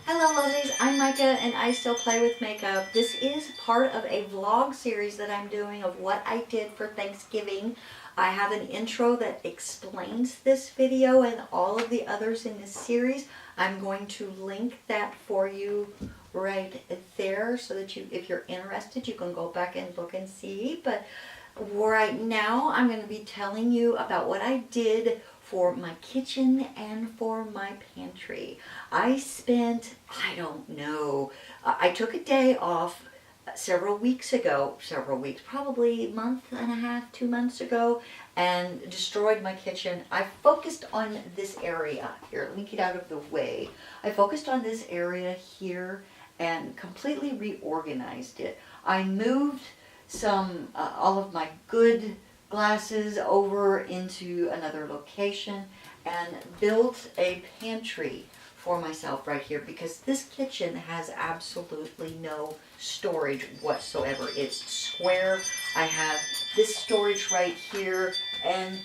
Hello lovelies, I'm Micah and I still play with makeup. This is part of a vlog series that I'm doing of what I did for Thanksgiving. I have an intro that explains this video and all of the others in this series. I'm going to link that for you right there so that you, if you're interested, you can go back and look and see. But right now I'm going to be telling you about what I did for my kitchen and for my pantry. I spent, I don't know, I took a day off several weeks, probably a month and a half, 2 months ago, and destroyed my kitchen. I focused on this area here. Let me get out of the way. I focused on this area here and completely reorganized it. I moved all of my good glasses over into another location and built a pantry for myself right here because this kitchen has absolutely no storage whatsoever. It's square. I have this storage right here and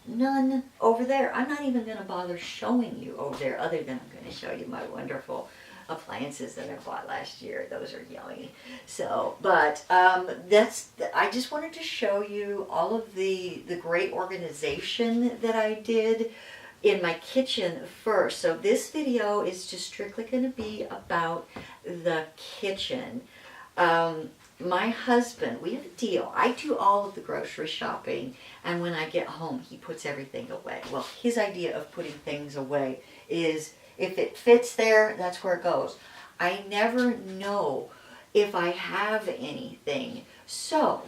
none over there. I'm not even going to bother showing you over there other than I'm going to show you my wonderful appliances that I bought last year. Those are yummy. So, but I just wanted to show you all of the great organization that I did in my kitchen first. So this video is just strictly going to be about the kitchen. My husband, we have a deal. I do all of the grocery shopping, and when I get home, he puts everything away. Well, his idea of putting things away is if it fits there, that's where it goes. I never know if I have anything. So,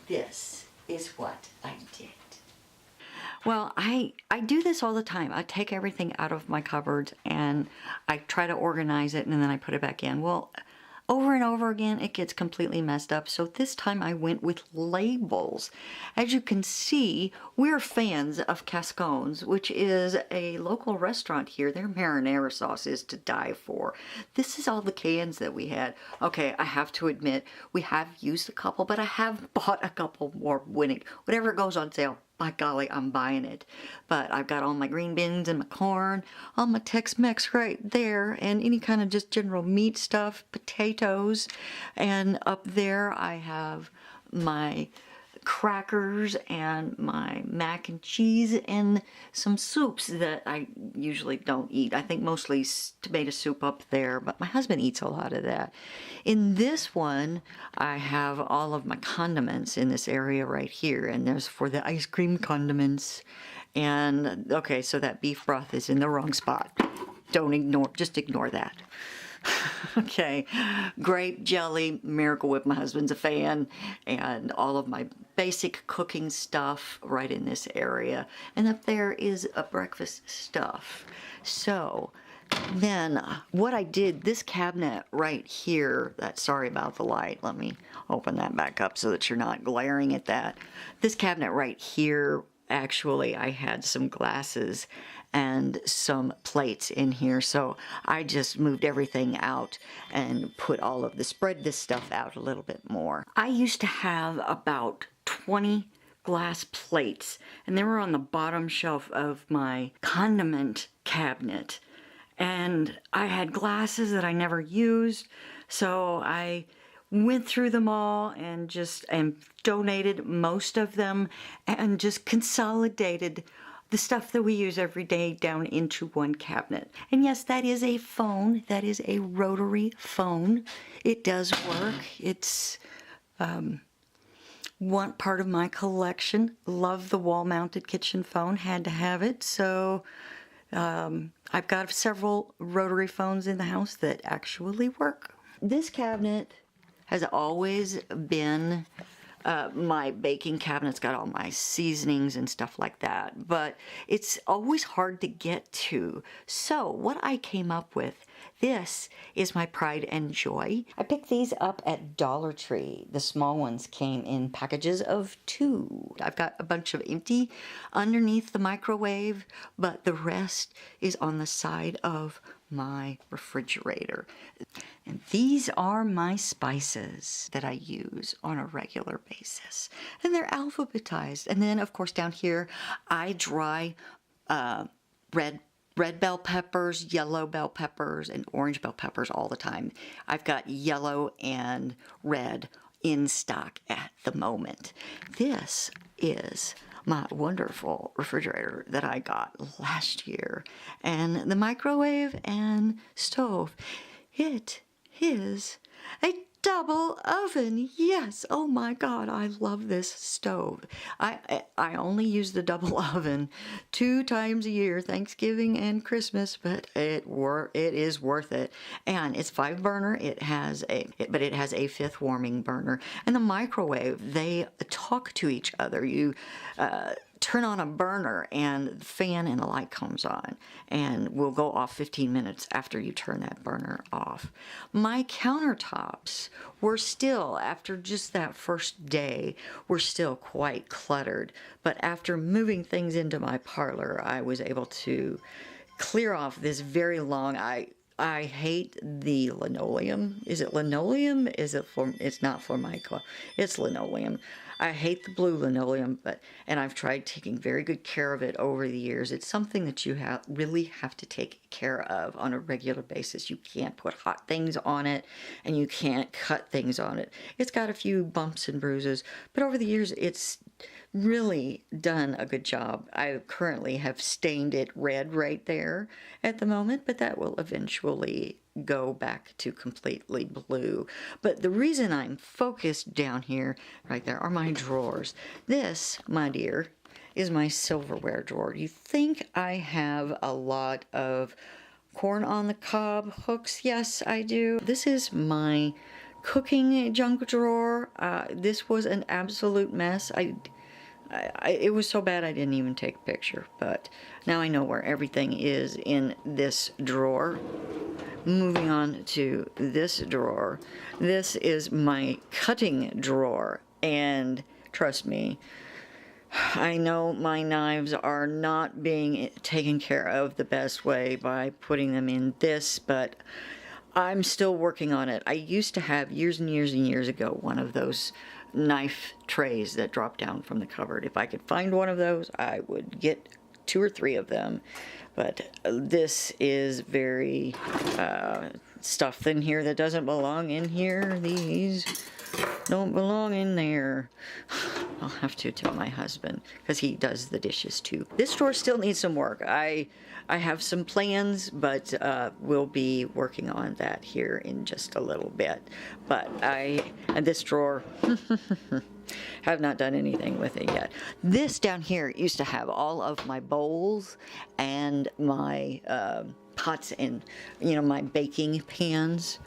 this is what I did. Well, I do this all the time. I take everything out of my cupboards and I try to organize it and then I put it back in. Well, over and over again, it gets completely messed up. So this time I went with labels. As you can see, we're fans of Cascones, which is a local restaurant here. Their marinara sauce is to die for. This is all the cans that we had. Okay, I have to admit, we have used a couple, but I have bought a couple more whenever it goes on sale. By golly, I'm buying it. But I've got all my green beans and my corn, all my Tex-Mex right there, and any kind of just general meat stuff, potatoes. And up there I have my crackers and my mac and cheese and some soups that I usually don't eat. I think mostly tomato soup up there, but my husband eats a lot of that. In this one, I have all of my condiments in this area right here, and there's for the ice cream condiments. And okay, so that beef broth is in the wrong spot. Just ignore that. Okay, grape jelly, Miracle Whip, my husband's a fan, and all of my basic cooking stuff right in this area. And up there is a breakfast stuff. So then what I did, this cabinet right here, sorry about the light, let me open that back up so that you're not glaring at that. This cabinet right here, actually I had some glasses and some plates in here, so I just moved everything out and spread this stuff out a little bit more. I used to have about 20 glass plates, and they were on the bottom shelf of my condiment cabinet, and I had glasses that I never used, so I went through them all and donated most of them and just consolidated the stuff that we use every day down into one cabinet. And yes, that is a phone. That is a rotary phone. It does work. It's one part of my collection. Love the wall-mounted kitchen phone. Had to have it. So I've got several rotary phones in the house that actually work. This cabinet has always been my baking cabinet's got all my seasonings and stuff like that, but it's always hard to get to. So what I came up with, this is my pride and joy. I picked these up at Dollar Tree. The small ones came in packages of 2. I've got a bunch of empty underneath the microwave, but the rest is on the side of my refrigerator. And these are my spices that I use on a regular basis. And they're alphabetized. And then, of course, down here, I dry red red bell peppers, yellow bell peppers, and orange bell peppers all the time. I've got yellow and red in stock at the moment. This is my wonderful refrigerator that I got last year. And the microwave and stove, it is a double oven. Yes. Oh my God, I love this stove. I only use the double oven 2 times a year, Thanksgiving and Christmas, but it is worth it. And it's 5 burner. It has a 5th warming burner. And the microwave, they talk to each other. You turn on a burner and the fan and the light comes on and will go off 15 minutes after you turn that burner off. My countertops were still, after just that first day, were still quite cluttered. But after moving things into my parlor, I was able to clear off this very long, I hate the linoleum. Is it linoleum? It's not Formica. It's linoleum. I hate the blue linoleum, and I've tried taking very good care of it over the years. It's something that you really have to take care of on a regular basis. You can't put hot things on it, and you can't cut things on it. It's got a few bumps and bruises, but over the years, it's really done a good job. I currently have stained it red right there at the moment, but that will eventually go back to completely blue. But the reason I'm focused down here, right there, are my drawers. This, my dear, is my silverware drawer. You think I have a lot of corn on the cob hooks? Yes, I do. This is my cooking junk drawer. This was an absolute mess. It was so bad I didn't even take a picture, but now I know where everything is in this drawer. Moving on to this drawer. This is my cutting drawer, and trust me, I know my knives are not being taken care of the best way by putting them in this, but I'm still working on it. I used to have, years and years and years ago, one of those knife trays that drop down from the cupboard. If I could find one of those, I would get 2 or 3 of them. But this is very stuff in here that doesn't belong in here. These don't belong in there. I'll have to tell my husband, because he does the dishes too. This drawer still needs some work. I have some plans, but we'll be working on that here in just a little bit. But and this drawer, have not done anything with it yet. This down here used to have all of my bowls and my pots and, my baking pans.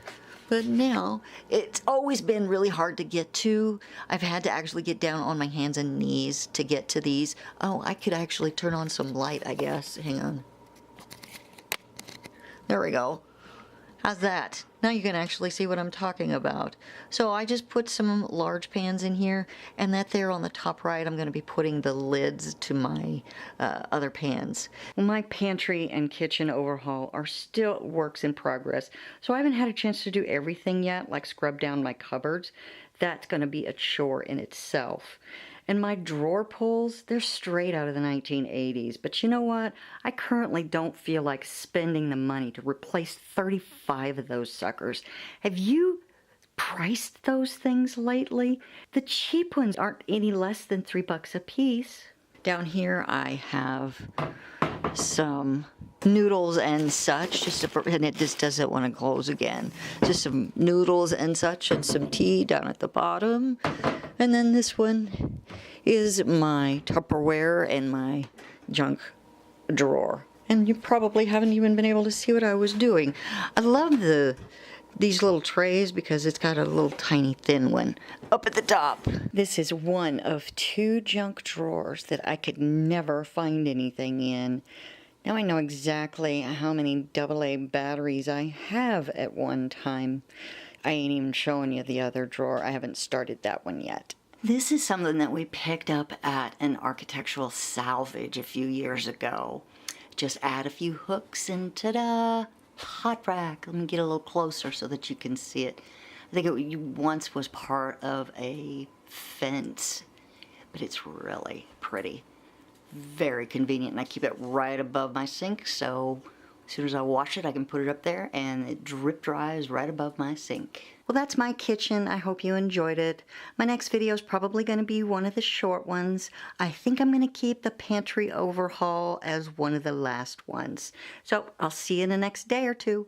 But now, it's always been really hard to get to. I've had to actually get down on my hands and knees to get to these. Oh, I could actually turn on some light, I guess. Hang on. There we go. How's that? Now you can actually see what I'm talking about. So I just put some large pans in here, and that there on the top right, I'm going to be putting the lids to my other pans. My pantry and kitchen overhaul are still works in progress, so I haven't had a chance to do everything yet, like scrub down my cupboards. That's going to be a chore in itself. And my drawer pulls, they're straight out of the 1980s. But you know what? I currently don't feel like spending the money to replace 35 of those suckers. Have you priced those things lately? The cheap ones aren't any less than $3 a piece. Down here I have some noodles and such, and it just doesn't want to close again. Just some noodles and such, and some tea down at the bottom. And then this one is my Tupperware and my junk drawer. And you probably haven't even been able to see what I was doing. I love these little trays because it's got a little tiny thin one up at the top. This is one of 2 junk drawers that I could never find anything in. Now I know exactly how many AA batteries I have at one time. I ain't even showing you the other drawer. I haven't started that one yet. This is something that we picked up at an architectural salvage a few years ago. Just add a few hooks and ta-da! Hot rack. Let me get a little closer so that you can see it. I think it once was part of a fence, but it's really pretty. very convenient, and I keep it right above my sink, so as soon as I wash it, I can put it up there and it drip dries right above my sink. Well, that's my kitchen. I hope you enjoyed it. My next video is probably going to be one of the short ones. I think I'm going to keep the pantry overhaul as one of the last ones. So I'll see you in the next day or two.